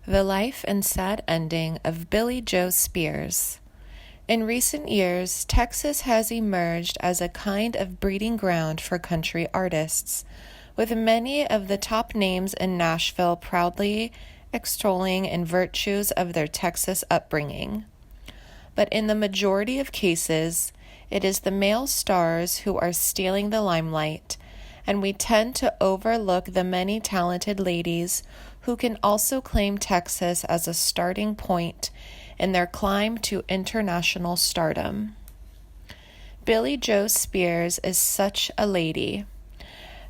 The life and sad ending of Billie Joe Spears. In recent years, Texas has emerged as a kind of breeding ground for country artists, with many of the top names in Nashville proudly extolling in virtues of their Texas upbringing. But in the majority of cases, it is the male stars who are stealing the limelight, and we tend to overlook the many talented ladies who can also claim Texas as a starting point in their climb to international stardom. Billie Joe Spears is such a lady.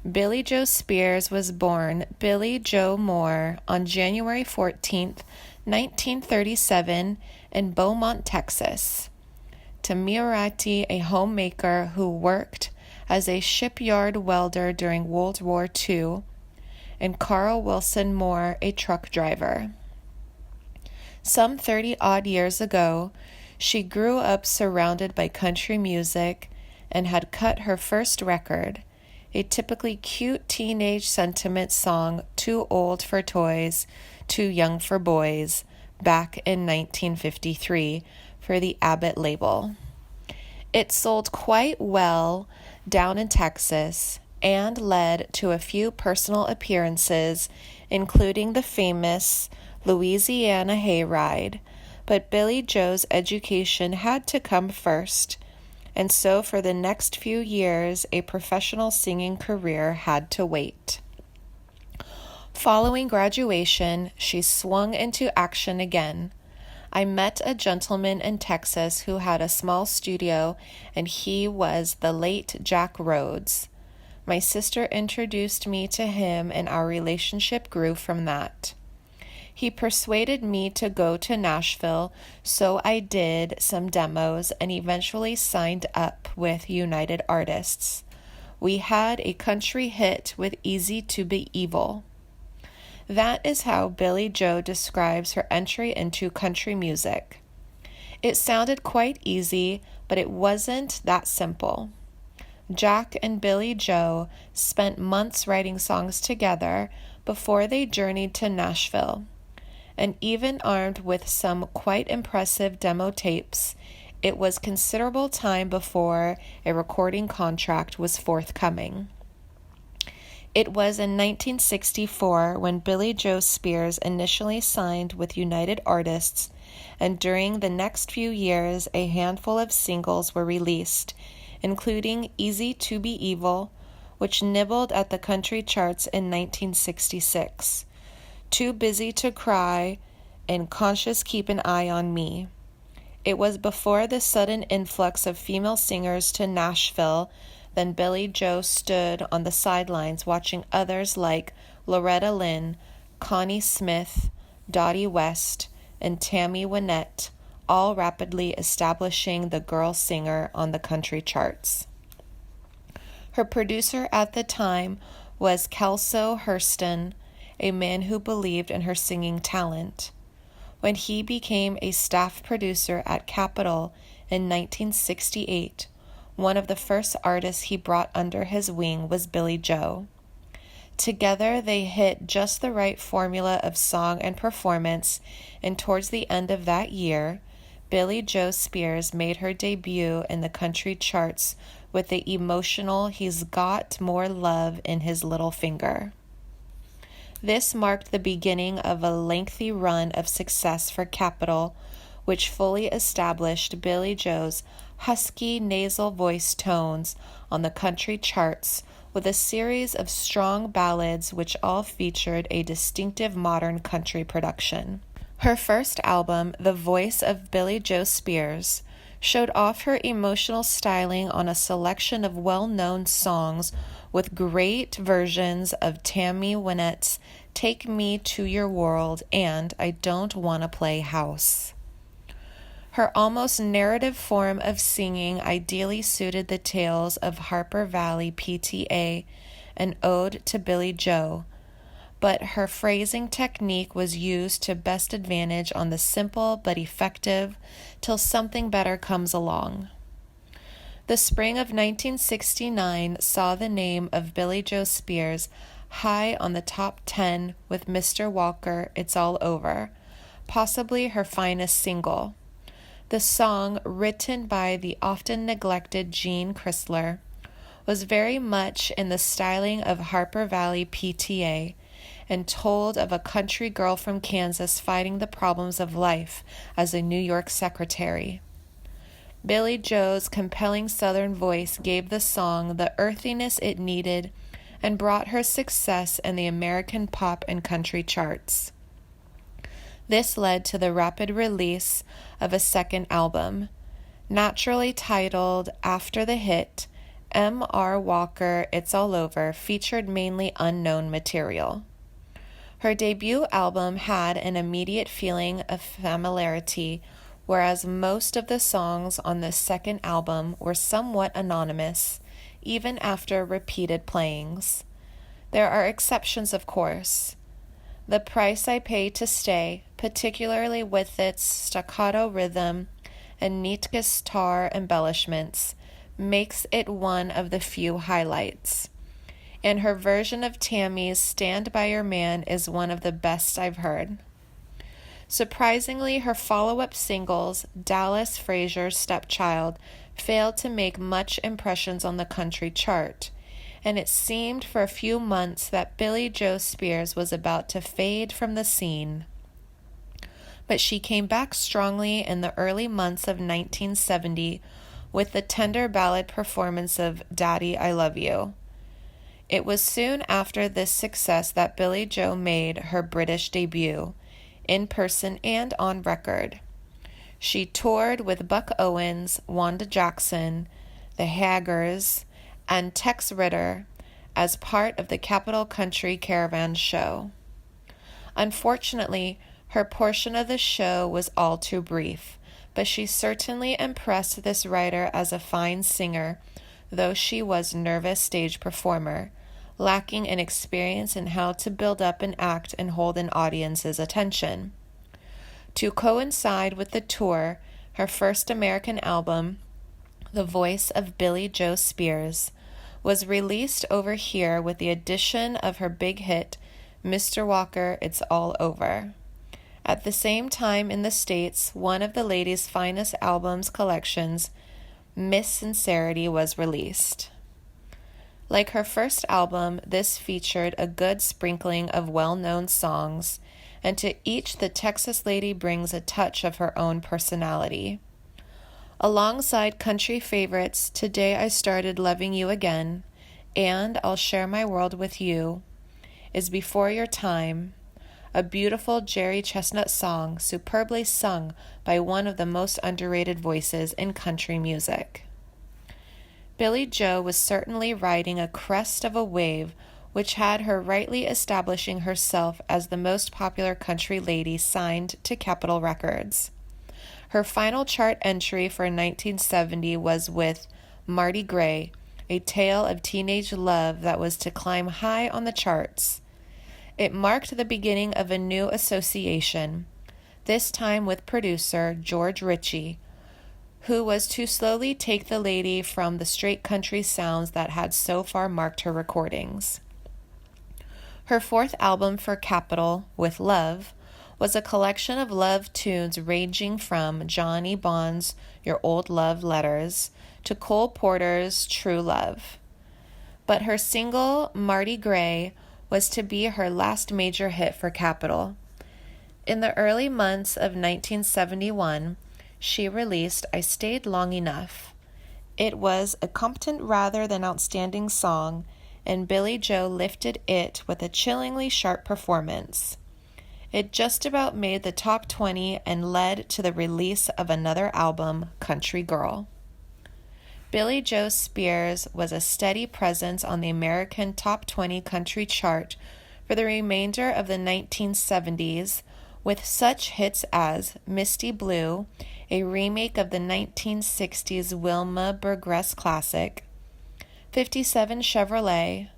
Billie Joe Spears was born Billie Joe Moore on January 14, 1937, in Beaumont, Texas, to Moriarty, a homemaker who worked as a shipyard welder during World War II, and Carl Wilson Moore, a truck driver. Some 30-odd years ago, she grew up surrounded by country music and had cut her first record, a typically cute teenage sentiment song, Too Old for Toys, Too Young for Boys, back in 1953 for the Abbott label. It sold quite well down in Texas and led to a few personal appearances, including the famous Louisiana Hayride, but Billie Joe's education had to come first, and so for the next few years, a professional singing career had to wait. Following graduation, she swung into action again. I met a gentleman in Texas who had a small studio, and he was the late Jack Rhodes. My sister introduced me to him, and our relationship grew from that. He persuaded me to go to Nashville, so I did some demos and eventually signed up with United Artists. We had a country hit with Easy to Be Evil. That is how Billie Joe describes her entry into country music. It sounded quite easy, but it wasn't that simple. Jack and Billie Joe spent months writing songs together before they journeyed to Nashville, and even armed with some quite impressive demo tapes, it was considerable time before a recording contract was forthcoming. It was in 1964 when Billie Joe Spears initially signed with United Artists, and during the next few years a handful of singles were released, including Easy to Be Evil, which nibbled at the country charts in 1966, Too Busy to Cry, and Conscious Keep an Eye on Me. It was before the sudden influx of female singers to Nashville. Then Billie Joe stood on the sidelines watching others like Loretta Lynn, Connie Smith, Dottie West, and Tammy Wynette, all rapidly establishing the girl singer on the country charts. Her producer at the time was Kelso Hurston, a man who believed in her singing talent. When he became a staff producer at Capitol in 1968, one of the first artists he brought under his wing was Billie Joe. Together, they hit just the right formula of song and performance, and towards the end of that year, Billie Joe Spears made her debut in the country charts with the emotional He's Got More Love in His Little Finger. This marked the beginning of a lengthy run of success for Capitol, which fully established Billie Joe's husky nasal voice tones on the country charts with a series of strong ballads which all featured a distinctive modern country production. Her first album, The Voice of Billie Joe Spears, showed off her emotional styling on a selection of well-known songs with great versions of Tammy Wynette's Take Me to Your World and I Don't Wanna Play House. Her almost narrative form of singing ideally suited the tales of Harper Valley PTA, an ode to Billie Joe, but her phrasing technique was used to best advantage on the simple but effective Till Something Better Comes Along. The spring of 1969 saw the name of Billie Joe Spears high on the top 10 with Mr. Walker, It's All Over, possibly her finest single. The song, written by the often neglected Gene Chrysler, was very much in the styling of Harper Valley PTA and told of a country girl from Kansas fighting the problems of life as a New York secretary. Billie Joe's compelling Southern voice gave the song the earthiness it needed and brought her success in the American pop and country charts. This led to the rapid release of a second album, naturally titled after the hit. M.R. Walker, It's All Over featured mainly unknown material. Her debut album had an immediate feeling of familiarity, whereas most of the songs on the second album were somewhat anonymous, even after repeated playings. There are exceptions, of course. The Price I Pay to Stay, particularly with its staccato rhythm and neat guitar embellishments, makes it one of the few highlights. And her version of Tammy's Stand By Your Man is one of the best I've heard. Surprisingly, her follow-up singles, Dallas Fraser's Stepchild, failed to make much impressions on the country chart, and it seemed for a few months that Billie Joe Spears was about to fade from the scene. But she came back strongly in the early months of 1970 with the tender ballad performance of Daddy, I Love You. It was soon after this success that Billie Joe made her British debut, in person and on record. She toured with Buck Owens, Wanda Jackson, the Haggers, and Tex Ritter as part of the Capitol Country Caravan show. Unfortunately, her portion of the show was all too brief, but she certainly impressed this writer as a fine singer, though she was a nervous stage performer, lacking in experience in how to build up an act and hold an audience's attention. To coincide with the tour, her first American album, The Voice of Billie Joe Spears, was released over here with the addition of her big hit, Mr. Walker, It's All Over. At the same time in the States, one of the lady's finest albums collections, Miss Sincerity, was released. Like her first album, this featured a good sprinkling of well-known songs, and to each the Texas lady brings a touch of her own personality. Alongside country favorites, Today I Started Loving You Again, and I'll Share My World with You, is Before Your Time, a beautiful Jerry Chestnut song superbly sung by one of the most underrated voices in country music. Billie Joe was certainly riding a crest of a wave which had her rightly establishing herself as the most popular country lady signed to Capitol Records. Her final chart entry for 1970 was with Marty Gray, a tale of teenage love that was to climb high on the charts. It marked the beginning of a new association, this time with producer George Ritchie, who was to slowly take the lady from the straight country sounds that had so far marked her recordings. Her fourth album for Capitol, With Love, was a collection of love tunes ranging from Johnny Bond's Your Old Love Letters to Cole Porter's True Love. But her single, Marty Gray, was to be her last major hit for Capitol. In the early months of 1971, she released I Stayed Long Enough. It was a competent rather than outstanding song, and Billie Joe lifted it with a chillingly sharp performance. It just about made the top 20 and led to the release of another album, Country Girl. Billie Joe Spears was a steady presence on the American Top 20 country chart for the remainder of the 1970s, with such hits as Misty Blue, a remake of the 1960s Wilma Burgess classic, 57 Chevrolet,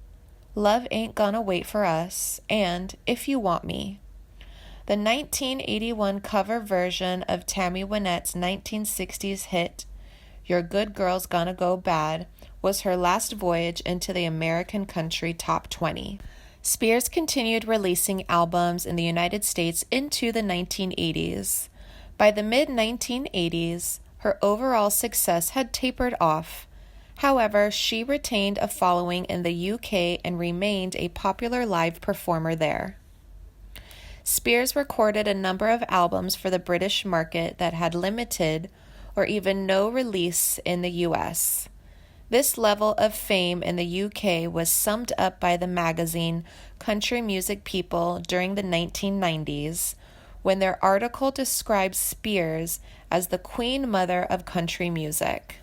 Love Ain't Gonna Wait for Us, and If You Want Me. The 1981 cover version of Tammy Wynette's 1960s hit, Your Good Girl's Gonna Go Bad, was her last voyage into the American country top 20. Spears continued releasing albums in the United States into the 1980s. By the mid-1980s, her overall success had tapered off. However, she retained a following in the UK and remained a popular live performer there. Spears recorded a number of albums for the British market that had limited or even no release in the US. This level of fame in the UK was summed up by the magazine Country Music People during the 1990s, when their article described Spears as the Queen Mother of country music.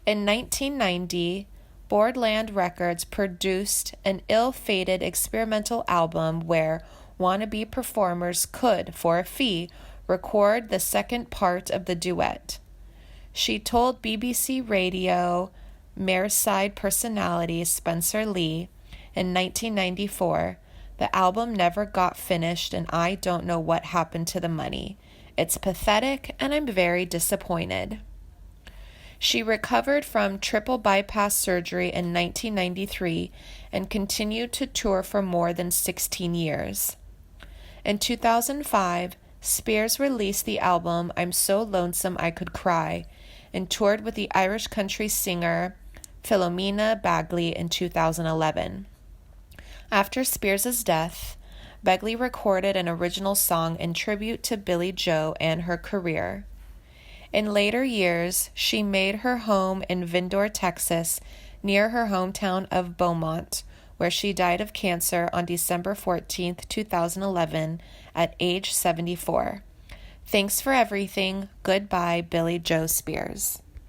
In 1990, Boardland Records produced an ill-fated experimental album where wannabe performers could, for a fee, record the second part of the duet. She told BBC Radio Merside personality Spencer Lee in 1994, "The album never got finished and I don't know what happened to the money. It's pathetic and I'm very disappointed." She recovered from triple bypass surgery in 1993 and continued to tour for more than 16 years. In 2005, Spears released the album I'm So Lonesome I Could Cry and toured with the Irish country singer Philomena Bagley in 2011. After Spears' death, Bagley recorded an original song in tribute to Billie Joe and her career. In later years, she made her home in Vindor, Texas, near her hometown of Beaumont, where she died of cancer on December 14, 2011, at age 74. Thanks for everything. Goodbye, Billie Joe Spears.